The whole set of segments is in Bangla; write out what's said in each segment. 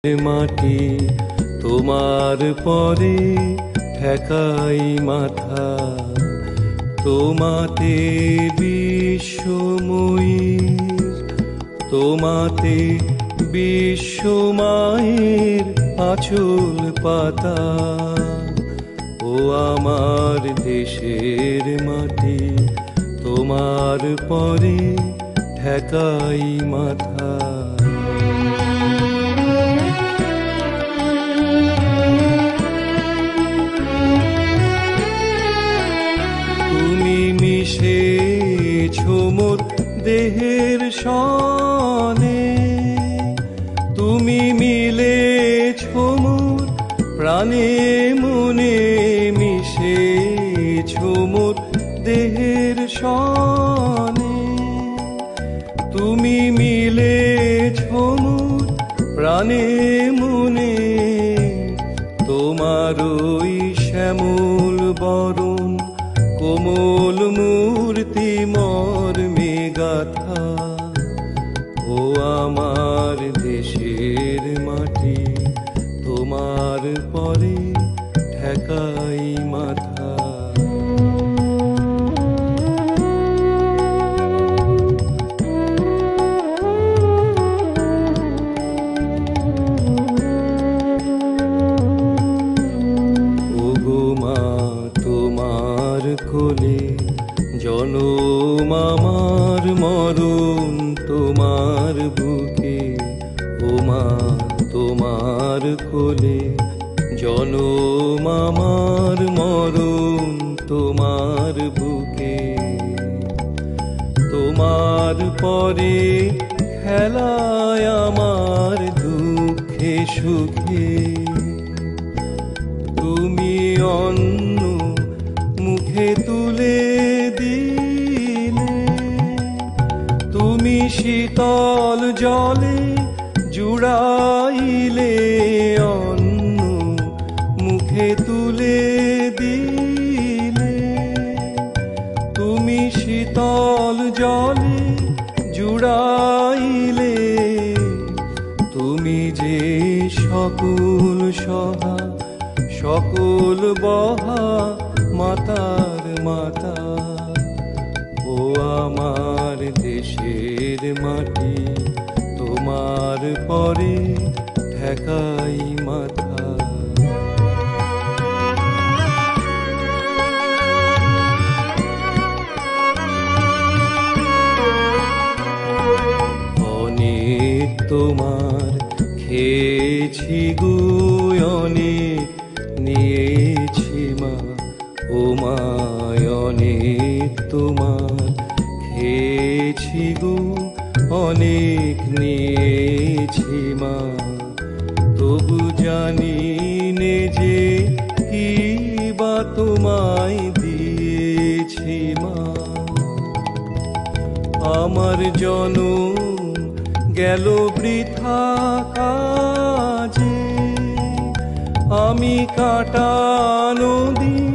মাটি তোমার পরে ঠেকাই মাথা, তোমাতে বিশ্বময়ীর, তোমাতে বিশ্বমায়ের আঁচল পাতা। ও আমার দেশের মাটি তোমার পরে ঠেকাই মাথা। তুমি মিশেছো মোর দেহের সনে, তুমি মিলেছো মোর প্রাণে মনে, মিশেছো মোর দেহের সনে, তুমি মিলেছো মোর প্রাণে মনে। তোমার ওই শ্যামল বরণ কোমল মূর্তি মর্মে গাথা। ও আমার দেশের মাটি তোমার পরে ঠেকাই মাথা। কোলে জনম আমার মরণ তোমার বুকে, ও মা তোমার কোলে জনম আমার মরণ তোমার বুকে। তোমার পরে খেলায় আমার দুঃখে সুখে, তুমি অন্য মুখে তুলে দিলে, তুমি শীতল জলে জুড়াইলে, অন্য মুখে তুলে দিলে, তুমি শীতল জলে জুড়াইলে। তুমি যে সকল সহা সকল বহা মাতার মাতা। ও আমার দেশের মাটি তোমার পরে ঠেকাই মাথা। অনেক তোমার খেয়েছি গো, অনেক নিয়েছি মা। ও মা অনেক তোমার খেয়েছি গো, অনেক নিয়েছি মা। তবু জানি নে যে কি বা তোমায় দিয়েছি মা। আমার জনম গেল বৃথা কাজে, আমি কাটানো দিন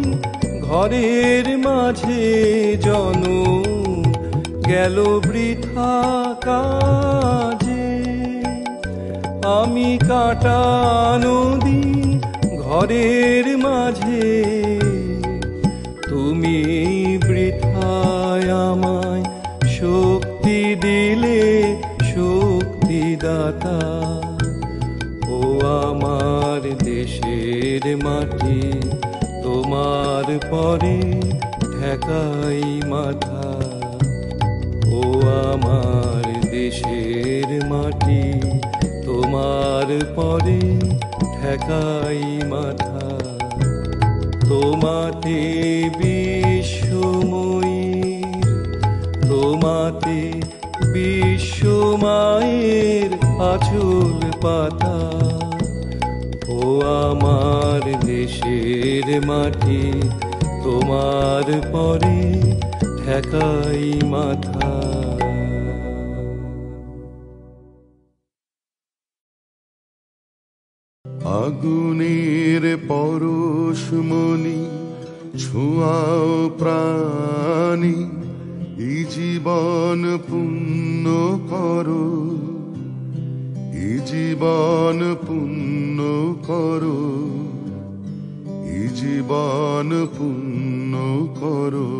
ঘরের মাঝে, জনম গেল বৃথা কাজে, আমি কাটানো দিন ঘরের মাঝে। তুমি বৃথায় আমায় শক্তি দিলে, শক্তিদাতা। ও আমার দেশের মাটি তোমার পরে ঠেকাই মাথা। ও আমার দেশের মাটি তোমার পরে ঠেকাই মাথা। তোমাতে বিশ্বময়ীর, তোমাতে বিশ্বমায়ের আঁচল পাতা। ও আমার দেশের মাটি তোমার পরে ঠেকাই মাথা। আগুনের পরশমণি ছোঁয়াও প্রাণী, এই জীবন পূর্ণ করো, এই জীবন পূর্ণ করো, এই জীবন পূর্ণ করো,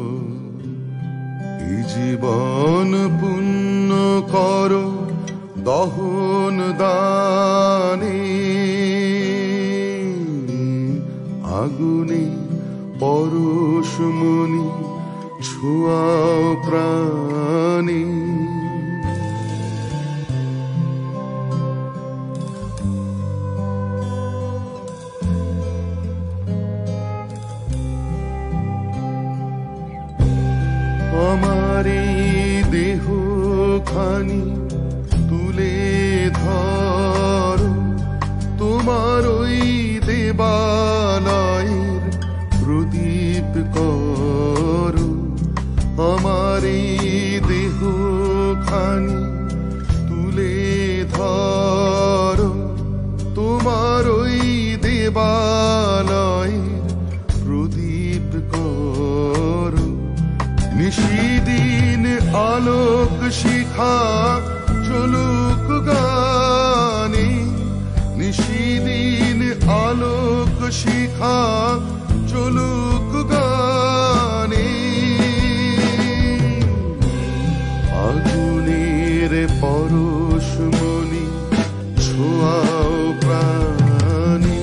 এই জীবন পূর্ণ করো দহন দানে। আগুনে পরশমণি ছোঁয়াও প্রাণে। আমারে দেহ খানি তুলে ধরো, তোমার ওই দেবালয়ের প্রদীপ করো। আমারে দেহ খানি তুলে ধরো, তোমার ওই দেবালয়ের প্রদীপ করো। নিশিদিন আলোক শিখা জ্বলুক গানে, নিশিদিন আলোক শিখা জ্বলুক গানে। আগুনের পরশমণি ছোঁয়াও প্রাণে।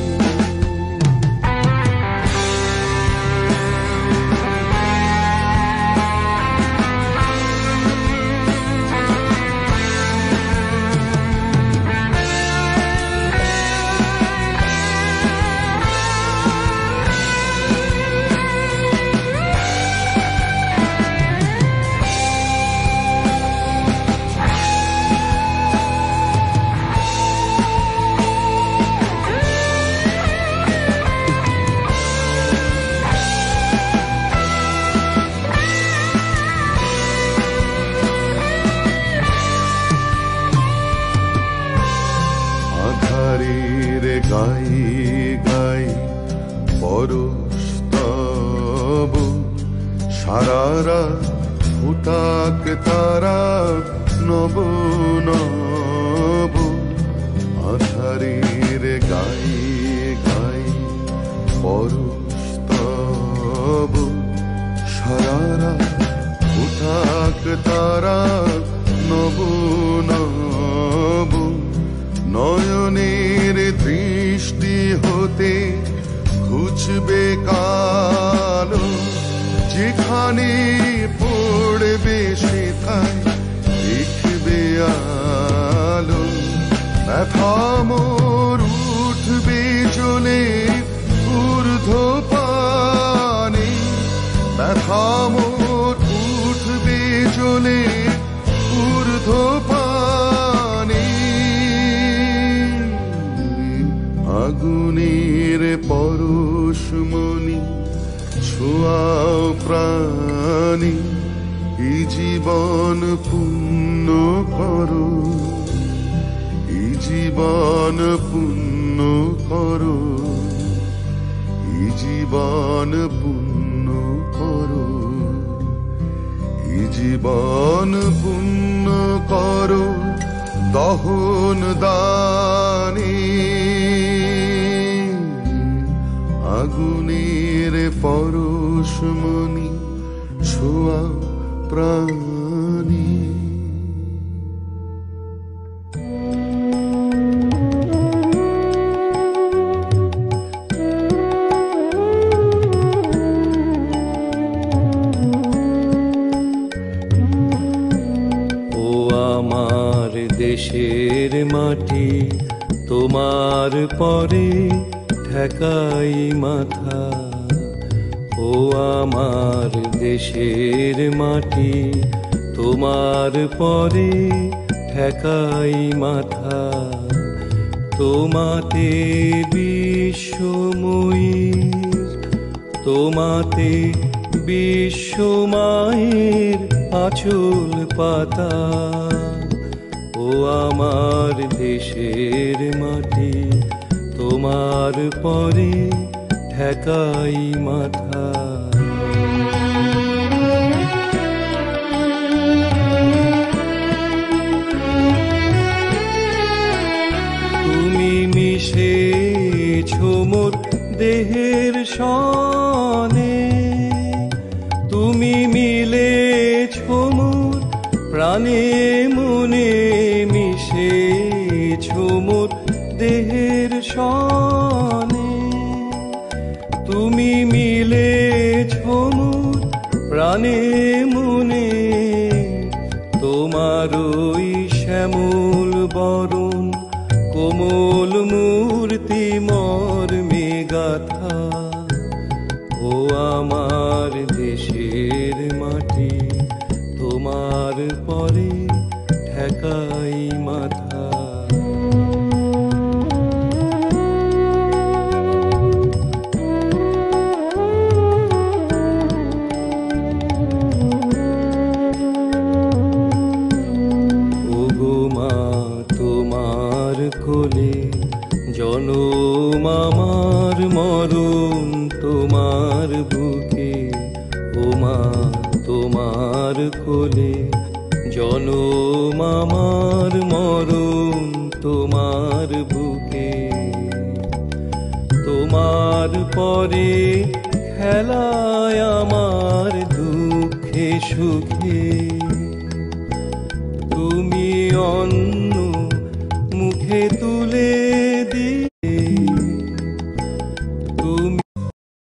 আধারের গায়ে গায়ে পরশ তব, সারা রাত ফুটাক তারা নব নব। আধারের গায়ে গায়ে পরশ তব, সারা রাত ফুটাক তারা নব নব। নয়নের দৃষ্টি হতে ঘুচবে কালো, যেখানে পড়বে সেথায় দেখবে আলো। ব্যথা মোর উঠবে জ্বলে ঊর্ধ্ব পানে, ব্যথা মোর উঠবে জ্বলে ঊর্ধ্ব পানে। আগুনের পরশমণি ছোঁয়াও প্রাণে। এই জীবন পূর্ণ করো, এই জীবন পূর্ণ করো, এই জীবন পূর্ণ করো, এই জীবন পূর্ণ করো দহন দানে। আগুনের পরশমণি ছোঁয়া প্রাণী। দেশের মাটি তোমার পরে ঠেকাই মাথা। ও আমার দেশের মাটি তোমার পরে ঠেকাই মাথা। তোমাতে বিশ্বময়ীর, তোমাতে বিশ্বমায়ের আঁচল পাতা। ও আমার দেশের মাটি তোমার পরে ঠেকাই মাথা। মোর দেহের সনে, তুমি মিলেছ মোর প্রাণে মনে, মিশেছ মোর দেহের সনে, তুমি মিলেছ মোর প্রাণে মনে, তোমার ওই শ্যামল বরণ কোমল মূর্তি মর্মে গাথা, ও আমার দেশের মাটি, তোমার পরে ঠেকাই মাথা। তোমার কোলে জনম আমার, মরণ তোমার বুকে, ও মা তোমার কোলে জনম আমার, মরণ তোমার বুকে, তোমার পরে খেলায় আমার দুঃখে সুখে, তুমি অন্ন মুখে তুলে